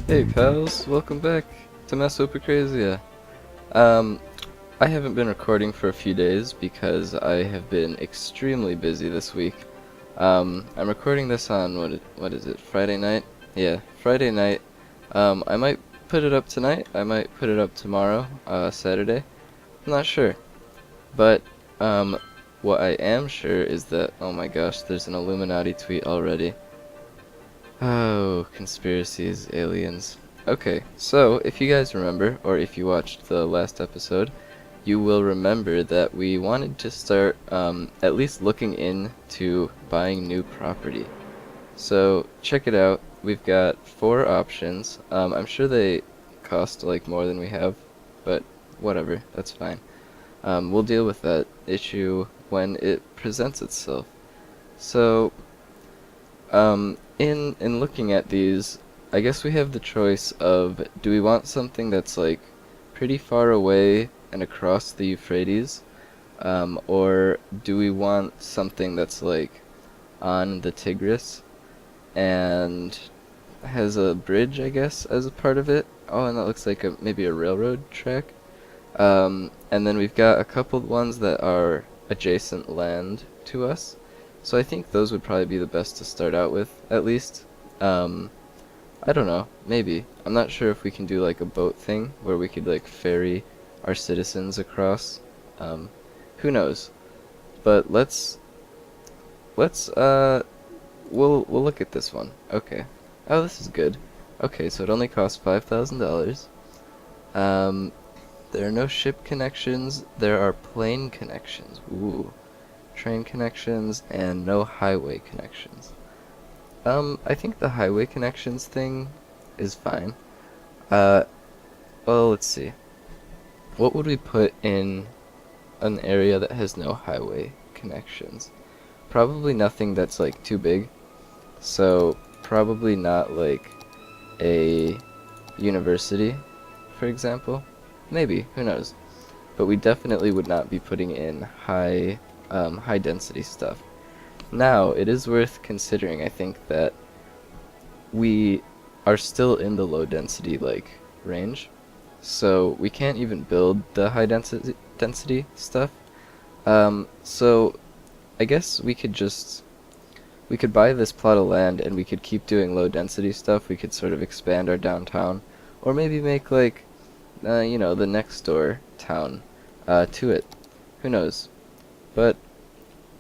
Hey pals, welcome back to MesopoKrazia. Um, I haven't been recording for a few days because I have been extremely busy this week. I'm recording this on, what is it, Friday night? Yeah, Friday night. I might put it up tonight, I might put it up tomorrow, Saturday. I'm not sure. But, what I am sure is that, oh my gosh, there's an Illuminati tweet already. Oh, conspiracies, aliens. Okay, so if you guys remember, or if you watched the last episode, you will remember that we wanted to start at least looking into buying new property. So check it out. We've got 4 options. I'm sure they cost like more than we have, but whatever, that's fine. We'll deal with that issue when it presents itself. So in looking at these, I guess we have the choice of, do we want something that's like pretty far away and across the Euphrates, or do we want something that's like on the Tigris and has a bridge, I guess, as a part of it? Oh, and that looks like maybe a railroad track. And then we've got a couple ones that are adjacent land to us. So I think those would probably be the best to start out with, at least. I don't know, maybe. I'm not sure if we can do like a boat thing where we could like ferry our citizens across. Who knows? But let's we'll look at this one. Okay. Oh, this is good. Okay, so it only costs $5,000. There are no ship connections. There are plane connections. Ooh. Train connections and no highway connections. I think the highway connections thing is fine. Uh, well, let's see. What would we put in an area that has no highway connections? Probably nothing that's like too big. So, probably not like a university, for example. Maybe, who knows. But we definitely would not be putting in high density stuff. Now, it is worth considering, I think, that we are still in the low density like range, so we can't even build the high density stuff. So I guess we could buy this plot of land and we could keep doing low density stuff. We could sort of expand our downtown, or maybe make like the next door town to it. Who knows? But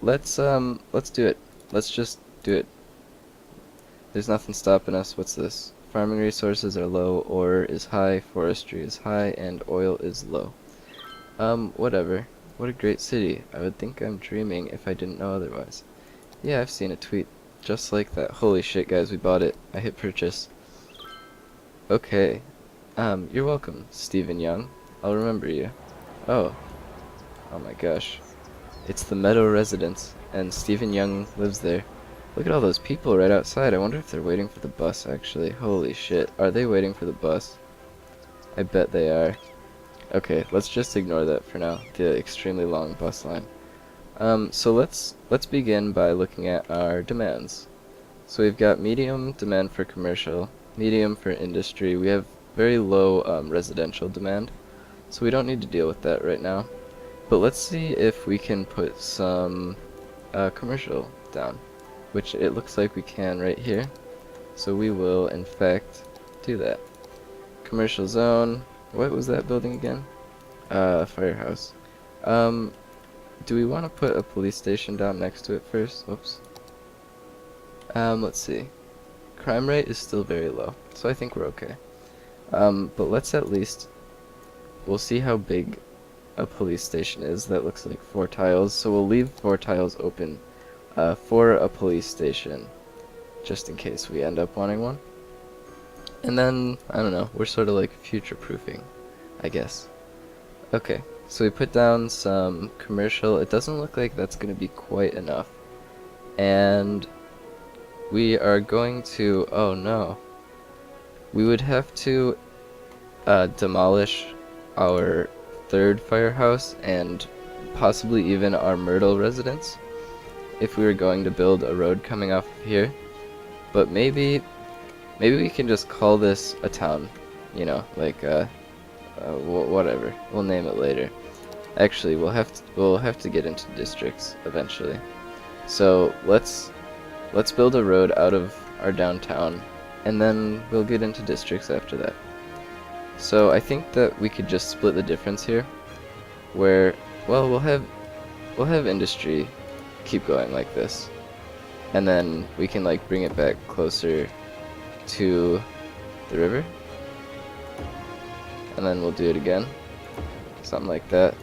let's do it. Let's just do it. There's nothing stopping us. What's this? Farming resources are low, ore is high, forestry is high, and oil is low. Whatever. What a great city. I would think I'm dreaming if I didn't know otherwise. Yeah, I've seen a tweet just like that. Holy shit, guys, we bought it. I hit purchase. Okay. You're welcome, Stephen Young. I'll remember you. Oh. Oh my gosh. It's the Meadow Residence, and Stephen Young lives there. Look at all those people right outside. I wonder if they're waiting for the bus, actually. Holy shit. Are they waiting for the bus? I bet they are. Okay, let's just ignore that for now. The extremely long bus line. So let's begin by looking at our demands. So we've got medium demand for commercial, medium for industry. We have very low residential demand, so we don't need to deal with that right now. But let's see if we can put some commercial down, which it looks like we can right here. So we will, in fact, do that. Commercial zone. What was that building again? Firehouse. Do we want to put a police station down next to it first? Whoops. Let's see. Crime rate is still very low, so I think we're okay. But let's at least, we'll see how big a police station is. That looks like 4 tiles, so we'll leave 4 tiles open for a police station, just in case we end up wanting one. And then, I don't know, we're sort of like future-proofing, I guess. Okay, so we put down some commercial. It doesn't look like that's going to be quite enough. And we are going to, oh no, we would have to demolish our 3rd firehouse and possibly even our Myrtle residence. if we were going to build a road coming off of here, but maybe we can just call this a town, you know, like whatever. We'll name it later. Actually, we'll have to get into districts eventually. So let's build a road out of our downtown, and then we'll get into districts after that. So I think that we could just split the difference here, where, well, we'll have industry keep going like this, and then we can like bring it back closer to the river, and then we'll do it again, something like that,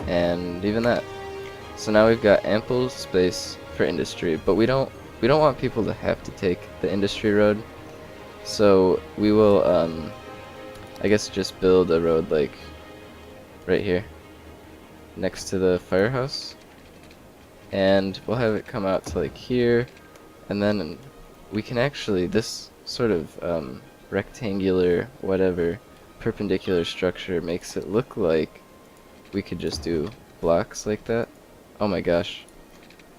and even that. So now we've got ample space for industry, but we don't want people to have to take the industry road. So we will I guess just build a road like right here next to the firehouse, and we'll have it come out to like here, and then we can actually, this sort of rectangular whatever perpendicular structure makes it look like we could just do blocks like that. Oh my gosh,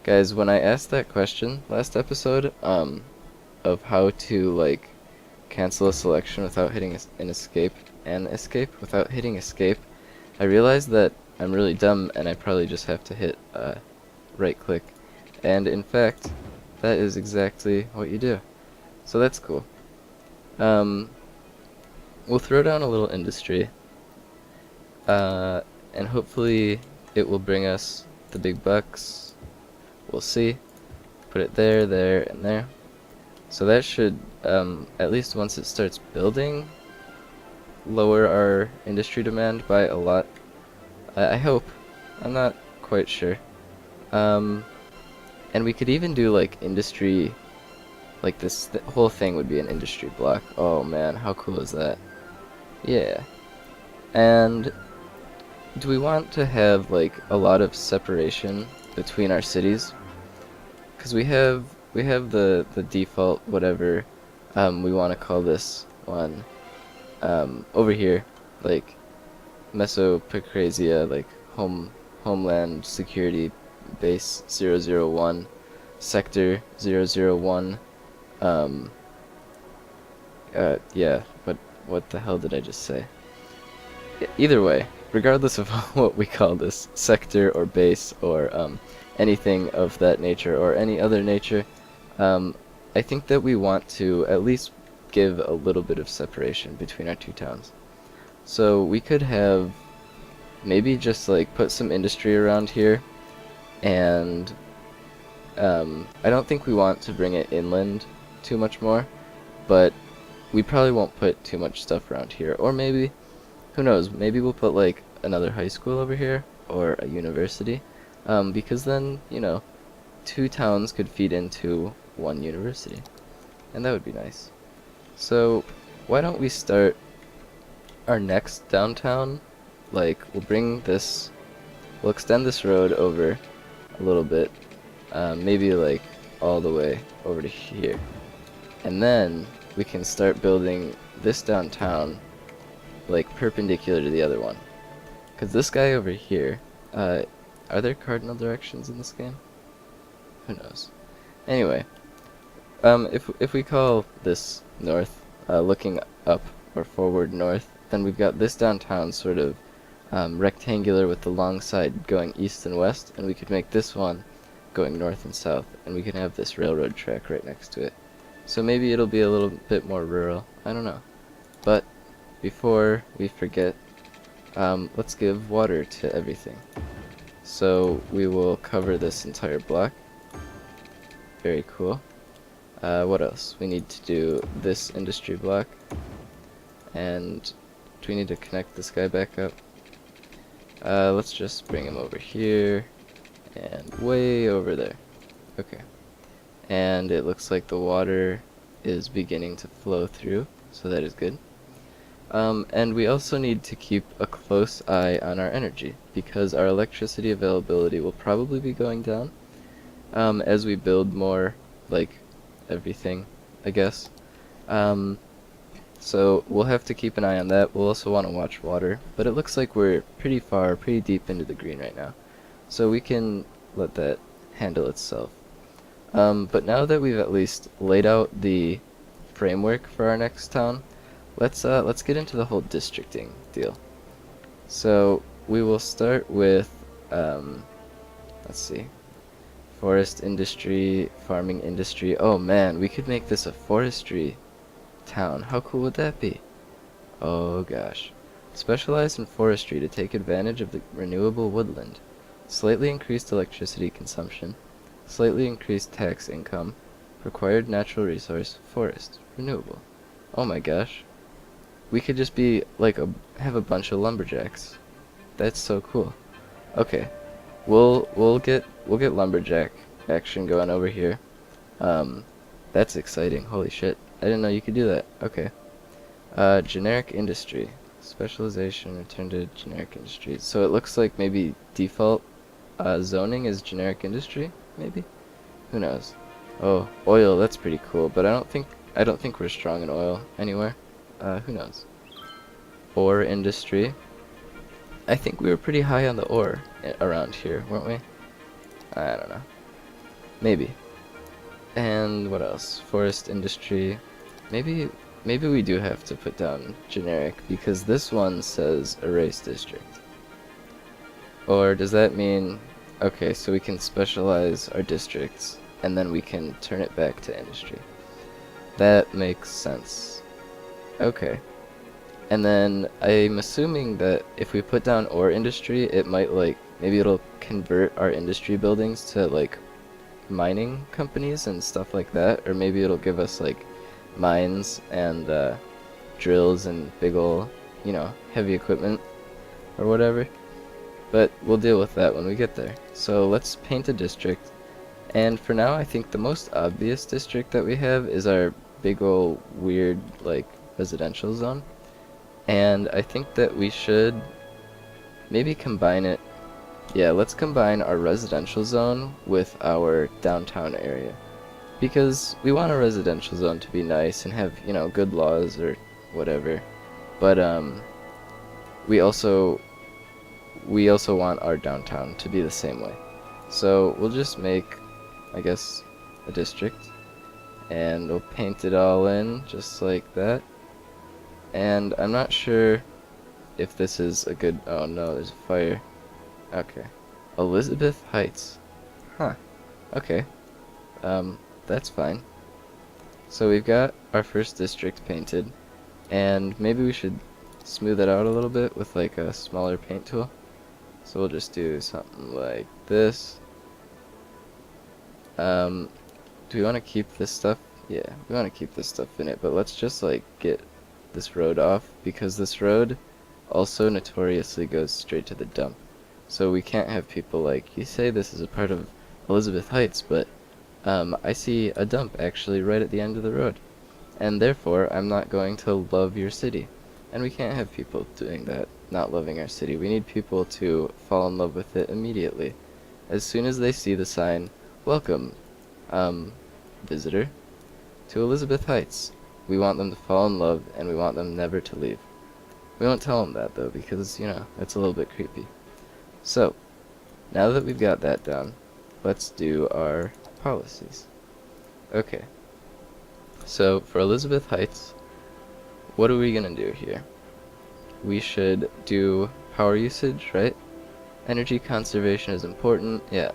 guys, when I asked that question last episode of how to like cancel a selection without hitting an escape and escape without hitting escape, I realized that I'm really dumb and I probably just have to hit right click, and in fact that is exactly what you do. So that's cool. We'll throw down a little industry, and hopefully it will bring us the big bucks. We'll see. Put it there, there, and there. So that should, at least once it starts building, lower our industry demand by a lot. I hope. I'm not quite sure. And we could even do like industry, like this whole thing would be an industry block. Oh man, how cool is that? Yeah. And do we want to have like a lot of separation between our cities? Because we have the default whatever we want to call this one over here, like MesopoKrazia, like Homeland Security Base 001, Sector 001. Yeah, but what the hell did I just say? Either way, regardless of what we call this, sector or base or anything of that nature or any other nature, I think that we want to at least give a little bit of separation between our two towns. So we could have maybe just like put some industry around here, and I don't think we want to bring it inland too much more, but we probably won't put too much stuff around here. Or maybe, who knows, maybe we'll put like another high school over here or a university, because then, you know, two towns could feed into one university, and that would be nice. So why don't we start our next downtown, like we'll extend this road over a little bit, maybe like all the way over to here, and then we can start building this downtown like perpendicular to the other one, because this guy over here, are there cardinal directions in this game? Who knows? Anyway, if we call this north, looking up or forward north, then we've got this downtown sort of rectangular with the long side going east and west, and we could make this one going north and south, and we can have this railroad track right next to it. So maybe it'll be a little bit more rural, I don't know. But before we forget, let's give water to everything. So we will cover this entire block. Very cool. What else? We need to do this industry block. And do we need to connect this guy back up? Let's just bring him over here and way over there. Okay. And it looks like the water is beginning to flow through, so that is good. And we also need to keep a close eye on our energy, because our electricity availability will probably be going down as we build more, like, everything, I guess. So we'll have to keep an eye on that. We'll also want to watch water, but it looks like we're pretty deep into the green right now. So we can let that handle itself. But now that we've at least laid out the framework for our next town, let's get into the whole districting deal. So we will start with let's see, forest industry, farming industry. Oh man, we could make this a forestry town. How cool would that be? Oh gosh. Specialize in forestry to take advantage of the renewable woodland. Slightly increased electricity consumption. Slightly increased tax income. Required natural resource, forest, renewable. Oh my gosh. We could just be like have a bunch of lumberjacks. That's so cool. Okay. We'll get lumberjack action going over here. That's exciting. Holy shit. I didn't know you could do that. Okay. Generic industry. Specialization, return to generic industry. So it looks like maybe default zoning is generic industry, maybe? Who knows? Oh, oil, that's pretty cool, but I don't think we're strong in oil anywhere. Who knows? Ore industry. I think we were pretty high on the ore around here, weren't we? I don't know. Maybe. And what else? Forest industry. Maybe we do have to put down generic, because this one says erase district. Or does that mean... Okay, so we can specialize our districts, and then we can turn it back to industry. That makes sense. Okay. And then I'm assuming that if we put down ore industry, it might maybe it'll convert our industry buildings to mining companies and stuff like that, or maybe it'll give us mines and drills and big ol', heavy equipment or whatever. But we'll deal with that when we get there. So let's paint a district. And for now, I think the most obvious district that we have is our big ol' weird residential zone. And I think that we should maybe combine it. Yeah, let's combine our residential zone with our downtown area. Because we want a residential zone to be nice and have, good laws or whatever. But we also want our downtown to be the same way. So we'll just make, I guess, a district. And we'll paint it all in just like that. And I'm not sure if this is a good... Oh no, there's a fire. Okay. Elizabeth Heights. Huh. Okay. That's fine. So we've got our first district painted. And maybe we should smooth it out a little bit with a smaller paint tool. So we'll just do something like this. Do we want to keep this stuff? Yeah, we want to keep this stuff in it, but let's just get this road off, because this road also notoriously goes straight to the dump. So we can't have people you say this is a part of Elizabeth Heights, but I see a dump actually right at the end of the road. And therefore, I'm not going to love your city. And we can't have people doing that, not loving our city. We need people to fall in love with it immediately. As soon as they see the sign, welcome, visitor, to Elizabeth Heights. We want them to fall in love, and we want them never to leave. We won't tell them that, though, because, it's a little bit creepy. So, now that we've got that down, let's do our policies. Okay. So, for Elizabeth Heights, what are we gonna do here? We should do power usage, right? Energy conservation is important, yeah.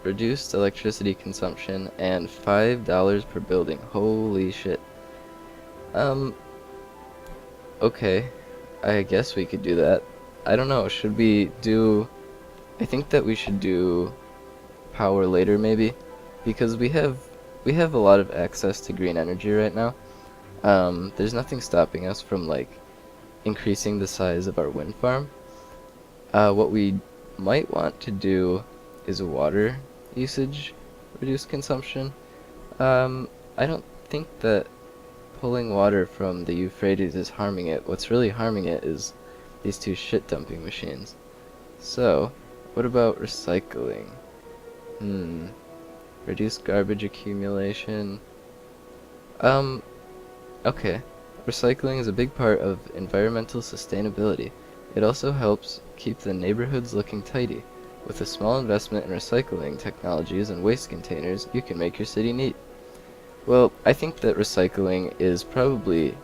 Reduced electricity consumption, and $5 per building. Holy shit. Okay. I guess we could do that. I don't know, should we do... I think that we should do power later, maybe? Because we have a lot of access to green energy right now. There's nothing stopping us from, increasing the size of our wind farm. What we might want to do is water usage, reduce consumption. I don't think that pulling water from the Euphrates is harming it. What's really harming it is these two shit dumping machines. So, what about recycling? Reduce garbage accumulation. Okay. Recycling is a big part of environmental sustainability. It also helps keep the neighborhoods looking tidy. With a small investment in recycling technologies and waste containers, you can make your city neat. Well, I think that recycling is probably,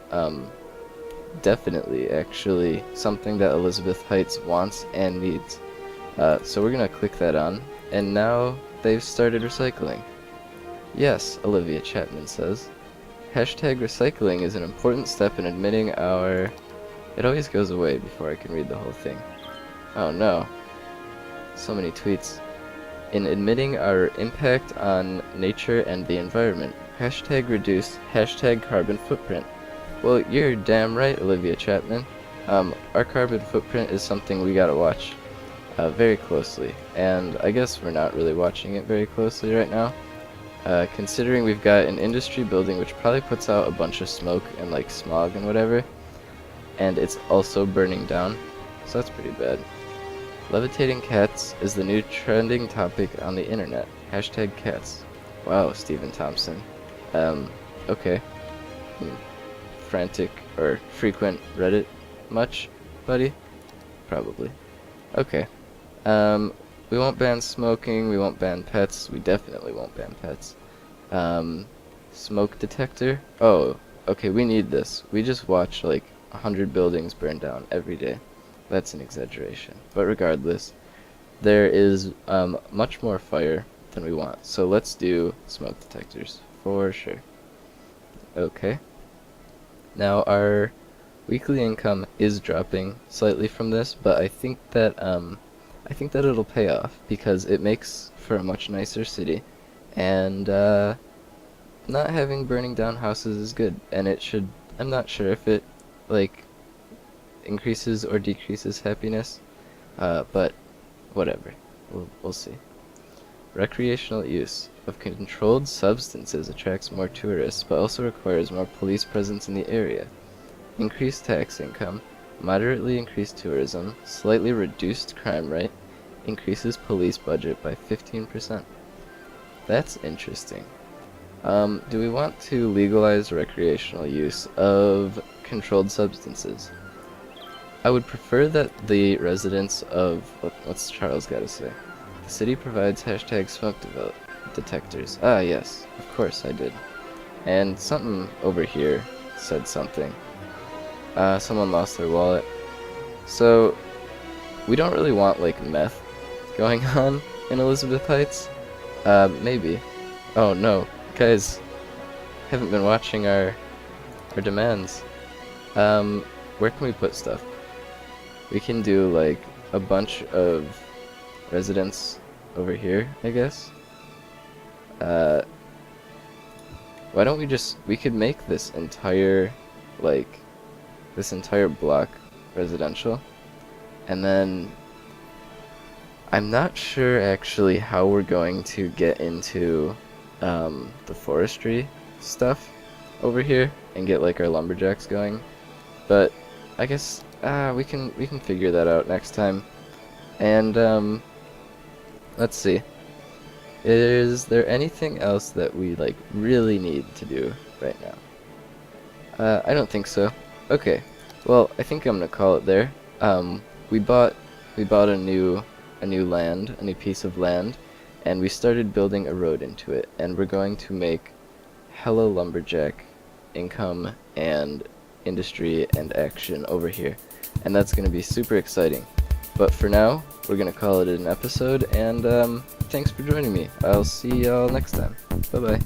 definitely, actually, something that Elizabeth Heights wants and needs. So we're gonna click that on, and now they've started recycling. Yes, Olivia Chapman says. Hashtag recycling is an important step in admitting our... It always goes away before I can read the whole thing. Oh no. So many tweets. In admitting our impact on nature and the environment. Hashtag reduce, hashtag carbon footprint. Well, you're damn right, Olivia Chapman. Our carbon footprint is something we gotta watch very closely, and I guess we're not really watching it very closely right now, considering we've got an industry building which probably puts out a bunch of smoke and like smog and whatever, and it's also burning down, so that's pretty bad. Levitating cats is the new trending topic on the internet. Hashtag cats. Wow, Stephen Thompson. Okay. Frantic or frequent Reddit much, buddy? Probably. Okay. We won't ban smoking, we won't ban pets, we definitely won't ban pets. Smoke detector? Oh, okay, we need this. We just watch like 100 buildings burn down every day. That's an exaggeration. But regardless, there is much more fire than we want. So let's do smoke detectors, for sure. Okay. Now our weekly income is dropping slightly from this, but I think that it'll pay off because it makes for a much nicer city, and not having burning down houses is good. And it should. I'm not sure if it like increases or decreases happiness, but whatever. We'll see. Recreational use of controlled substances attracts more tourists, but also requires more police presence in the area. Increased tax income, moderately increased tourism, slightly reduced crime rate, increases police budget by 15%. That's interesting. Do we want to legalize recreational use of controlled substances? I would prefer that the residents of... What's Charles got to say? The city provides hashtag smoke detectors. Ah, yes. Of course I did. And something over here said something. Someone lost their wallet. So, we don't really want, like, meth going on in Elizabeth Heights. Maybe. Oh, no. Guys, haven't been watching our demands. Where can we put stuff? We can do, like, a bunch of residents over here, I guess. Why don't we could make this entire, like, this entire block residential, and then I'm not sure actually how we're going to get into the forestry stuff over here and get like our lumberjacks going, but I guess we can figure that out next time. And let's see, is there anything else that we like really need to do right now? I don't think so. Okay, well, I think I'm gonna call it there. We bought a new piece of land, and we started building a road into it, and we're going to make hella lumberjack income and industry and action over here, and that's gonna be super exciting. But for now, we're gonna call it an episode, and thanks for joining me. I'll see y'all next time. Bye bye.